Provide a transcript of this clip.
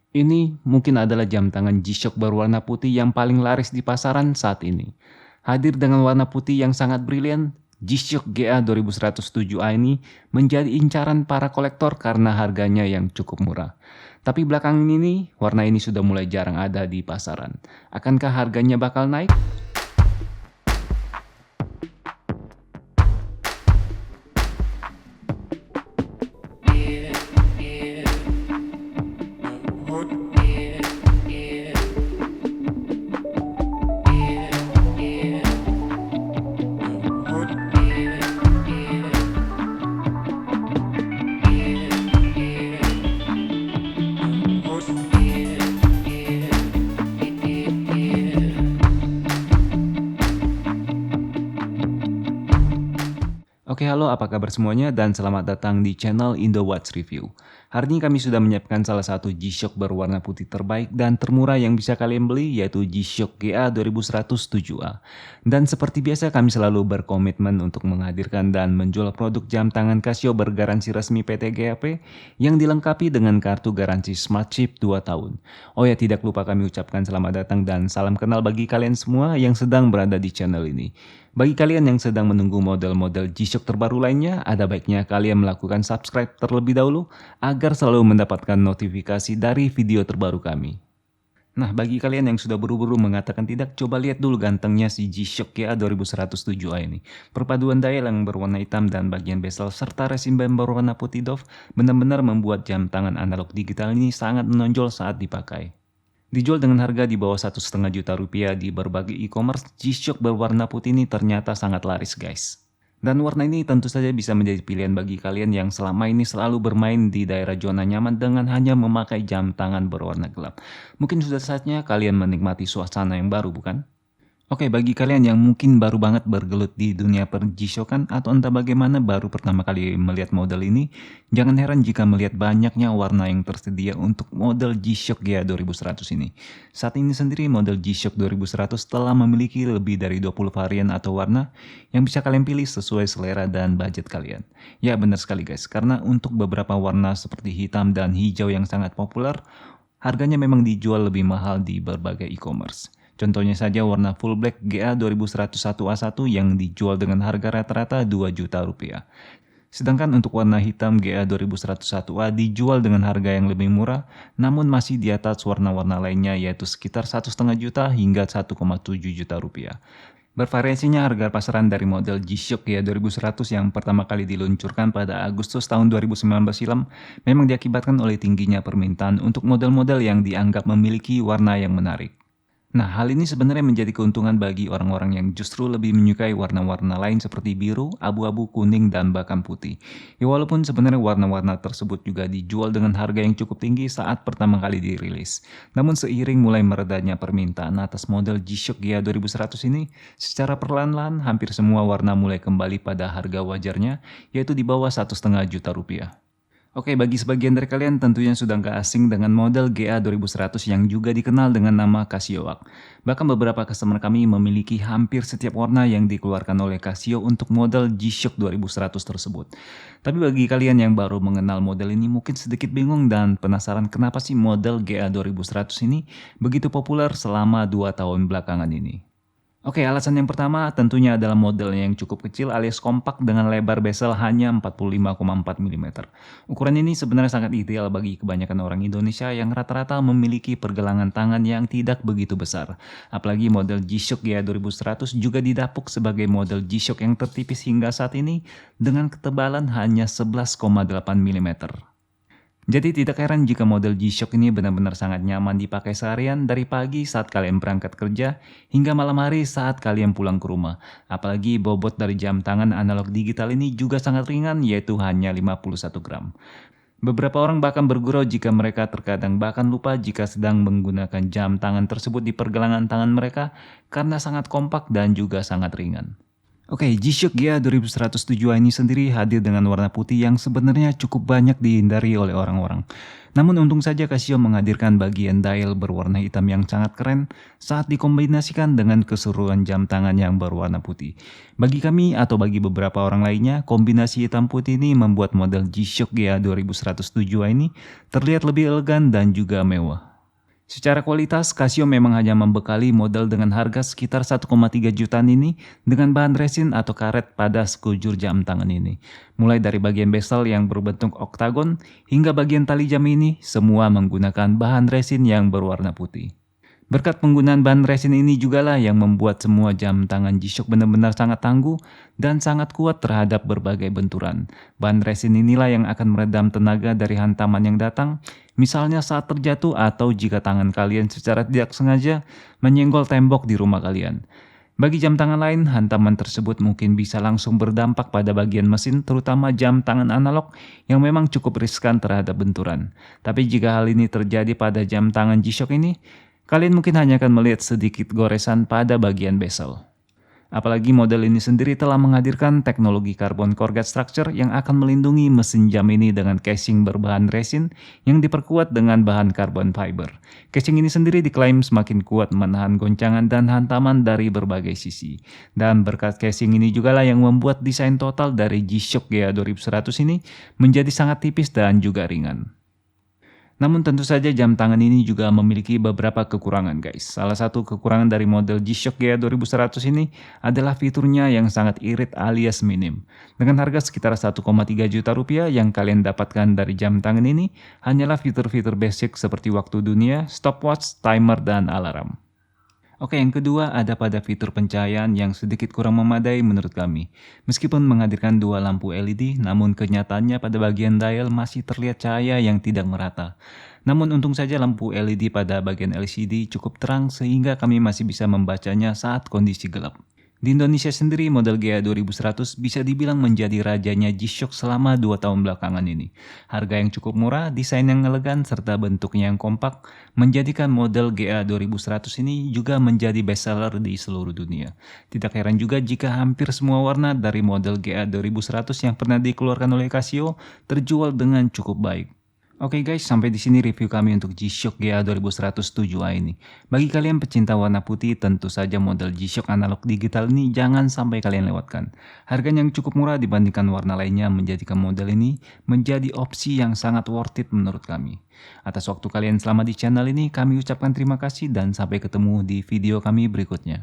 Ini mungkin adalah jam tangan G-Shock berwarna putih yang paling laris di pasaran saat ini. Hadir dengan warna putih yang sangat brilian, G-Shock GA 2107A ini menjadi incaran para kolektor karena harganya yang cukup murah. Tapi belakangan ini, warna ini sudah mulai jarang ada di pasaran. Akankah harganya bakal naik? Oke, halo, apa kabar semuanya dan selamat datang di channel Indo Watch Review. Hari ini kami sudah menyiapkan salah satu G-Shock berwarna putih terbaik dan termurah yang bisa kalian beli, yaitu G-Shock GA 2107A. Dan seperti biasa kami selalu berkomitmen untuk menghadirkan dan menjual produk jam tangan Casio bergaransi resmi PT GAP yang dilengkapi dengan kartu garansi Smart Chip 2 tahun. Oh ya, tidak lupa kami ucapkan selamat datang dan salam kenal bagi kalian semua yang sedang berada di channel ini. Bagi kalian yang sedang menunggu model-model G-Shock terbaru lainnya, ada baiknya kalian melakukan subscribe terlebih dahulu agar selalu mendapatkan notifikasi dari video terbaru kami. Nah, bagi kalian yang sudah buru-buru mengatakan tidak, coba lihat dulu gantengnya si G-Shock GA 2107A ini. Perpaduan dial yang berwarna hitam dan bagian bezel serta resin band berwarna putih doff benar-benar membuat jam tangan analog digital ini sangat menonjol saat dipakai. Dijual dengan harga di bawah 1,5 juta rupiah di berbagai e-commerce, G-Shock berwarna putih ini ternyata sangat laris guys. Dan warna ini tentu saja bisa menjadi pilihan bagi kalian yang selama ini selalu bermain di daerah zona nyaman dengan hanya memakai jam tangan berwarna gelap. Mungkin sudah saatnya kalian menikmati suasana yang baru, bukan? Oke, bagi kalian yang mungkin baru banget bergelut di dunia per-G-Shockan atau entah bagaimana baru pertama kali melihat model ini, jangan heran jika melihat banyaknya warna yang tersedia untuk model G-Shock GA 2100 ini. Saat ini sendiri model G-Shock 2100 telah memiliki lebih dari 20 varian atau warna yang bisa kalian pilih sesuai selera dan budget kalian. Ya benar sekali guys, karena untuk beberapa warna seperti hitam dan hijau yang sangat populer, harganya memang dijual lebih mahal di berbagai e-commerce. Contohnya saja warna full black GA 2101A1 yang dijual dengan harga rata-rata 2 juta rupiah. Sedangkan untuk warna hitam GA 2101A dijual dengan harga yang lebih murah, namun masih di atas warna-warna lainnya yaitu sekitar 1,5 juta hingga 1,7 juta rupiah. Bervariasinya harga pasaran dari model G-Shock GA 2100 yang pertama kali diluncurkan pada Agustus tahun 2019 silam memang diakibatkan oleh tingginya permintaan untuk model-model yang dianggap memiliki warna yang menarik. Nah, hal ini sebenarnya menjadi keuntungan bagi orang-orang yang justru lebih menyukai warna-warna lain seperti biru, abu-abu, kuning, dan bahkan putih. Ya walaupun sebenarnya warna-warna tersebut juga dijual dengan harga yang cukup tinggi saat pertama kali dirilis. Namun seiring mulai meredanya permintaan atas model G-Shock GA 2100 ini, secara perlahan-lahan hampir semua warna mulai kembali pada harga wajarnya, yaitu di bawah 1,5 juta rupiah. Oke, bagi sebagian dari kalian tentunya sudah nggak asing dengan model GA 2100 yang juga dikenal dengan nama Casio WAC. Bahkan beberapa customer kami memiliki hampir setiap warna yang dikeluarkan oleh Casio untuk model G-Shock 2100 tersebut. Tapi bagi kalian yang baru mengenal model ini mungkin sedikit bingung dan penasaran kenapa sih model GA 2100 ini begitu populer selama 2 tahun belakangan ini. Oke, alasan yang pertama tentunya adalah modelnya yang cukup kecil alias kompak dengan lebar bezel hanya 45,4 mm. Ukuran ini sebenarnya sangat ideal bagi kebanyakan orang Indonesia yang rata-rata memiliki pergelangan tangan yang tidak begitu besar. Apalagi model G-Shock GA 2100 juga didapuk sebagai model G-Shock yang tertipis hingga saat ini dengan ketebalan hanya 11,8 mm. Jadi tidak heran jika model G-Shock ini benar-benar sangat nyaman dipakai seharian dari pagi saat kalian berangkat kerja hingga malam hari saat kalian pulang ke rumah. Apalagi bobot dari jam tangan analog digital ini juga sangat ringan yaitu hanya 51 gram. Beberapa orang bahkan bergurau jika mereka terkadang bahkan lupa jika sedang menggunakan jam tangan tersebut di pergelangan tangan mereka karena sangat kompak dan juga sangat ringan. Oke, G-Shock GA 2107 ini sendiri hadir dengan warna putih yang sebenarnya cukup banyak dihindari oleh orang-orang. Namun untung saja Casio menghadirkan bagian dial berwarna hitam yang sangat keren saat dikombinasikan dengan keseruan jam tangan yang berwarna putih. Bagi kami atau bagi beberapa orang lainnya, kombinasi hitam putih ini membuat model G-Shock GA 2107 ini terlihat lebih elegan dan juga mewah. Secara kualitas, Casio memang hanya membekali model dengan harga sekitar 1,3 jutaan ini dengan bahan resin atau karet pada sekujur jam tangan ini. Mulai dari bagian bezel yang berbentuk oktagon hingga bagian tali jam ini, semua menggunakan bahan resin yang berwarna putih. Berkat penggunaan bahan resin ini jugalah yang membuat semua jam tangan G-Shock benar-benar sangat tangguh dan sangat kuat terhadap berbagai benturan. Bahan resin inilah yang akan meredam tenaga dari hantaman yang datang, misalnya saat terjatuh atau jika tangan kalian secara tidak sengaja menyenggol tembok di rumah kalian. Bagi jam tangan lain, hantaman tersebut mungkin bisa langsung berdampak pada bagian mesin, terutama jam tangan analog yang memang cukup riskan terhadap benturan. Tapi jika hal ini terjadi pada jam tangan G-Shock ini, kalian mungkin hanya akan melihat sedikit goresan pada bagian bezel. Apalagi model ini sendiri telah menghadirkan teknologi carbon corrugate structure yang akan melindungi mesin jam ini dengan casing berbahan resin yang diperkuat dengan bahan carbon fiber. Casing ini sendiri diklaim semakin kuat menahan goncangan dan hantaman dari berbagai sisi. Dan berkat casing ini jugalah yang membuat desain total dari G-Shock GA 2100 ini menjadi sangat tipis dan juga ringan. Namun tentu saja jam tangan ini juga memiliki beberapa kekurangan guys. Salah satu kekurangan dari model G-Shock GA 2100 ini adalah fiturnya yang sangat irit alias minim. Dengan harga sekitar 1,3 juta rupiah yang kalian dapatkan dari jam tangan ini hanyalah fitur-fitur basic seperti waktu dunia, stopwatch, timer, dan alarm. Oke, yang kedua ada pada fitur pencahayaan yang sedikit kurang memadai menurut kami. Meskipun menghadirkan dua lampu LED, namun kenyataannya pada bagian dial masih terlihat cahaya yang tidak merata. Namun untung saja lampu LED pada bagian LCD cukup terang sehingga kami masih bisa membacanya saat kondisi gelap. Di Indonesia sendiri, model GA 2100 bisa dibilang menjadi rajanya G-Shock selama 2 tahun belakangan ini. Harga yang cukup murah, desain yang elegan, serta bentuknya yang kompak, menjadikan model GA 2100 ini juga menjadi bestseller di seluruh dunia. Tidak heran juga jika hampir semua warna dari model GA 2100 yang pernah dikeluarkan oleh Casio terjual dengan cukup baik. Oke guys, sampai di sini review kami untuk G-Shock GA 2107A ini. Bagi kalian pecinta warna putih, tentu saja model G-Shock analog digital ini jangan sampai kalian lewatkan. Harganya yang cukup murah dibandingkan warna lainnya menjadikan model ini menjadi opsi yang sangat worth it menurut kami. Atas waktu kalian selama di channel ini, kami ucapkan terima kasih dan sampai ketemu di video kami berikutnya.